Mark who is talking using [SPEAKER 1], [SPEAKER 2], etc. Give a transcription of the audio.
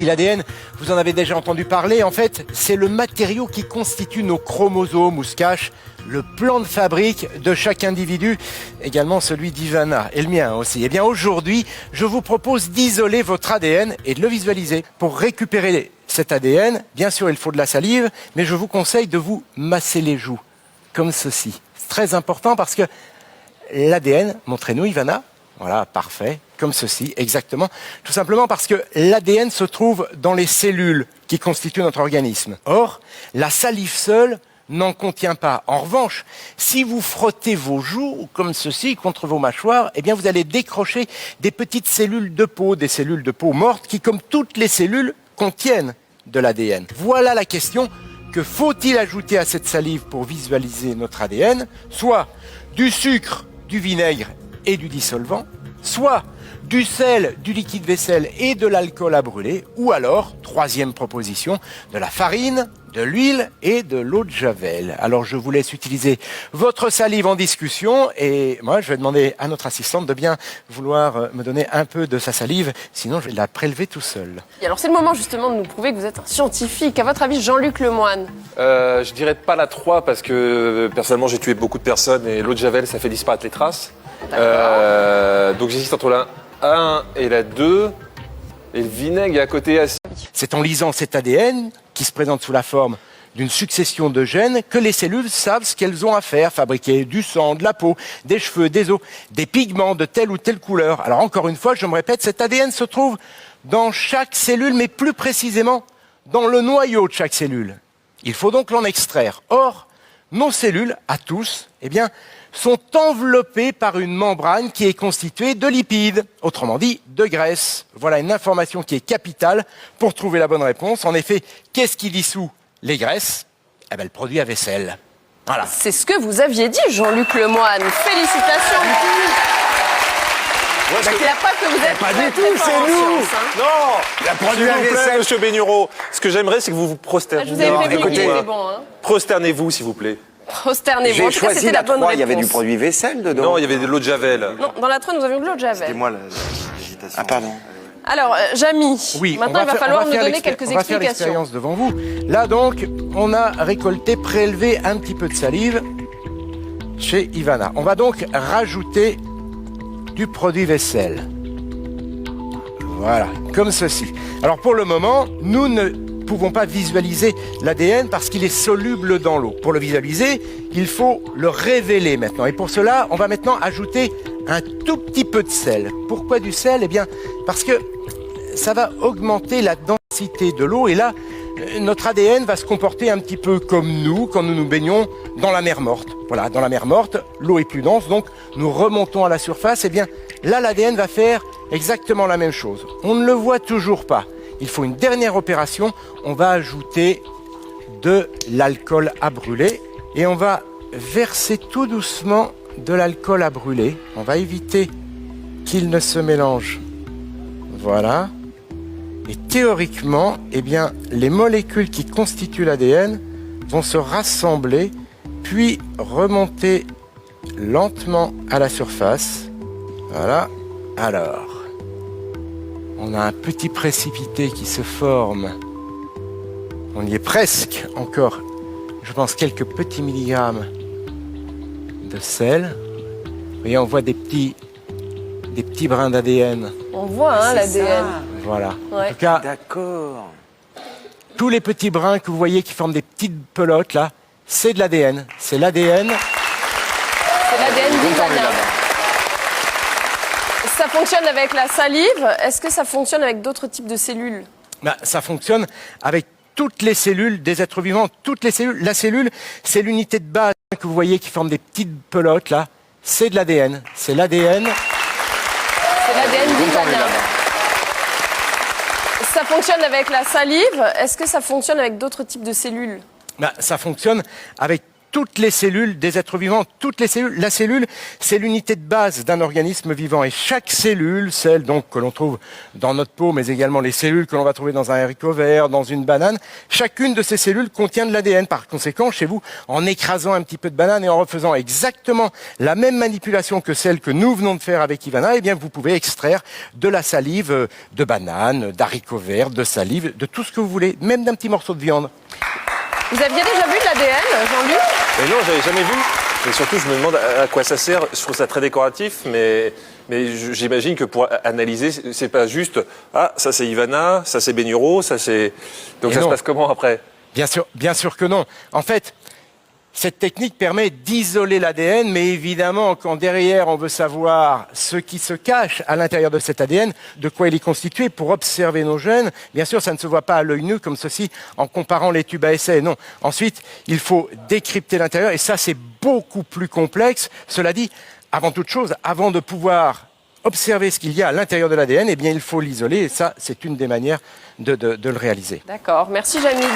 [SPEAKER 1] L'ADN, vous en avez déjà entendu parler, en fait, c'est le matériau qui constitue nos chromosomes, ou se cache le plan de fabrique de chaque individu, également celui d'Ivana, et le mien aussi. Eh bien aujourd'hui, je vous propose d'isoler votre ADN et de le visualiser. Pour récupérer cet ADN, bien sûr il faut de la salive, mais je vous conseille de vous masser les joues, comme ceci. C'est très important parce que l'ADN, montrez-nous Ivana, voilà, parfait, comme ceci, exactement. Tout simplement parce que l'ADN se trouve dans les cellules qui constituent notre organisme. Or, la salive seule n'en contient pas. En revanche, si vous frottez vos joues, comme ceci, contre vos mâchoires, eh bien vous allez décrocher des petites cellules de peau, des cellules de peau mortes qui, comme toutes les cellules, contiennent de l'ADN. Voilà la question. Que faut-il ajouter à cette salive pour visualiser notre ADN? Soit du sucre, du vinaigre et du dissolvant, soit du sel, du liquide vaisselle et de l'alcool à brûler, ou alors, troisième proposition, de la farine, de l'huile et de l'eau de javel. Alors je vous laisse utiliser votre salive en discussion et moi je vais demander à notre assistante de bien vouloir me donner un peu de sa salive, sinon je vais la prélever tout seul.
[SPEAKER 2] Et alors c'est le moment justement de nous prouver que vous êtes un scientifique. À votre avis, Jean-Luc Lemoine?
[SPEAKER 3] Je dirais pas la 3 parce que personnellement j'ai tué beaucoup de personnes et l'eau de javel ça fait disparaître les traces. Donc j'hésite entre la 1 et la 2 et le vinaigre est à côté.
[SPEAKER 1] C'est en lisant cet ADN qui se présente sous la forme d'une succession de gènes que les cellules savent ce qu'elles ont à faire, fabriquer du sang, de la peau, des cheveux, des os, des pigments de telle ou telle couleur. Alors encore une fois, je me répète, cet ADN se trouve dans chaque cellule, mais plus précisément dans le noyau de chaque cellule. Il faut donc l'en extraire. Or, nos cellules, à tous, eh bien, sont enveloppées par une membrane qui est constituée de lipides, autrement dit de graisse. Voilà une information qui est capitale pour trouver la bonne réponse. En effet, qu'est-ce qui dissout les graisses? Eh bien, le produit à vaisselle. Voilà.
[SPEAKER 2] C'est ce que vous aviez dit, Jean-Luc Lemoine. Félicitations. Il n'y a pas que vous êtes
[SPEAKER 3] Pas
[SPEAKER 2] très,
[SPEAKER 3] du tout,
[SPEAKER 2] très fort
[SPEAKER 3] c'est
[SPEAKER 2] en
[SPEAKER 3] nous.
[SPEAKER 2] science, hein.
[SPEAKER 3] Non, la produit à vaisselle, monsieur Bénureau. Ce que j'aimerais, c'est que vous vous prosternez.
[SPEAKER 2] Je vous avais prévenu qu'il était bon. Hein.
[SPEAKER 3] Prosternez-vous, s'il vous plaît.
[SPEAKER 2] Prosternez-vous. En
[SPEAKER 4] J'ai
[SPEAKER 2] tout cas,
[SPEAKER 4] choisi
[SPEAKER 2] c'était
[SPEAKER 4] la
[SPEAKER 2] la bonne
[SPEAKER 4] 3, il y avait
[SPEAKER 2] réponse.
[SPEAKER 4] du produit vaisselle dedans.
[SPEAKER 3] Non, il y avait de l'eau de javel.
[SPEAKER 2] Non, dans la 3, nous avions de l'eau de javel.
[SPEAKER 4] C'est moi l'hésitation. Ah pardon.
[SPEAKER 2] Alors, Jamy,
[SPEAKER 1] Oui,
[SPEAKER 2] maintenant il va falloir nous donner quelques
[SPEAKER 1] on va faire
[SPEAKER 2] explications.
[SPEAKER 1] l'expérience devant vous. Là donc, on a récolté, prélevé un petit peu de salive chez Ivana. On va donc rajouter du produit vaisselle. Voilà, comme ceci. Alors pour le moment, nous ne pouvons pas visualiser l'ADN parce qu'il est soluble dans l'eau. Pour le visualiser, il faut le révéler maintenant. Et pour cela, on va maintenant ajouter un tout petit peu de sel. Pourquoi du sel? Eh bien, parce que ça va augmenter la densité de l'eau et là, notre ADN va se comporter un petit peu comme nous quand nous nous baignons dans la mer morte. Voilà, dans la mer morte, l'eau est plus dense, donc nous remontons à la surface. Eh bien, là, l'ADN va faire exactement la même chose. On ne le voit toujours pas. Il faut une dernière opération. On va ajouter de l'alcool à brûler et on va verser tout doucement de l'alcool à brûler. On va éviter qu'il ne se mélange. Voilà. Et théoriquement, eh bien, les molécules qui constituent l'ADN vont se rassembler, puis remonter lentement à la surface. Voilà. Alors, on a un petit précipité qui se forme. On y est presque encore. Je pense quelques petits milligrammes de sel. Vous voyez, on voit des petits brins d'ADN.
[SPEAKER 2] On voit hein, l'ADN.
[SPEAKER 1] Voilà.
[SPEAKER 2] Ouais.
[SPEAKER 1] En tout cas,
[SPEAKER 4] D'accord.
[SPEAKER 1] tous les petits brins que vous voyez qui forment des petites pelotes là, c'est de l'ADN. C'est l'ADN.
[SPEAKER 2] C'est l'ADN d'Ivana. Ça fonctionne avec la salive. Est-ce que ça fonctionne avec d'autres types de cellules?
[SPEAKER 1] Ben, ça fonctionne avec toutes les cellules des êtres vivants, toutes les cellules. La cellule, c'est l'unité de base que vous voyez qui forme des petites pelotes là. C'est de l'ADN. C'est l'ADN.
[SPEAKER 2] C'est l'ADN d'Ivana. Ça fonctionne avec la salive. Est-ce que ça fonctionne avec d'autres types de cellules?
[SPEAKER 1] Ben, ça fonctionne avec toutes les cellules des êtres vivants, toutes les cellules. La cellule, c'est l'unité de base d'un organisme vivant. Et chaque cellule, celle donc que l'on trouve dans notre peau, mais également les cellules que l'on va trouver dans un haricot vert, dans une banane, chacune de ces cellules contient de l'ADN. Par conséquent, chez vous, en écrasant un petit peu de banane et en refaisant exactement la même manipulation que celle que nous venons de faire avec Ivana, eh bien, vous pouvez extraire de la salive de banane, d'haricots verts, de salive, de tout ce que vous voulez, même d'un petit morceau de viande.
[SPEAKER 2] Vous aviez déjà vu de l'ADN, Jean-Luc?
[SPEAKER 3] Mais non, j'avais jamais vu. Et surtout, je me demande à quoi ça sert. Je trouve ça très décoratif, mais j'imagine que pour analyser, c'est pas juste « Ah, ça c'est Ivana, ça c'est Benuro, ça c'est… » Donc
[SPEAKER 1] Et
[SPEAKER 3] ça
[SPEAKER 1] non.
[SPEAKER 3] se passe comment après?
[SPEAKER 1] Bien sûr que non. En fait, cette technique permet d'isoler l'ADN, mais évidemment, quand derrière on veut savoir ce qui se cache à l'intérieur de cet ADN, de quoi il est constitué, pour observer nos gènes, bien sûr, ça ne se voit pas à l'œil nu comme ceci, en comparant les tubes à essai. Non. Ensuite, il faut décrypter l'intérieur, et ça, c'est beaucoup plus complexe. Cela dit, avant toute chose, avant de pouvoir observer ce qu'il y a à l'intérieur de l'ADN, eh bien, il faut l'isoler, et ça, c'est une des manières de le réaliser.
[SPEAKER 2] D'accord, merci Jamil.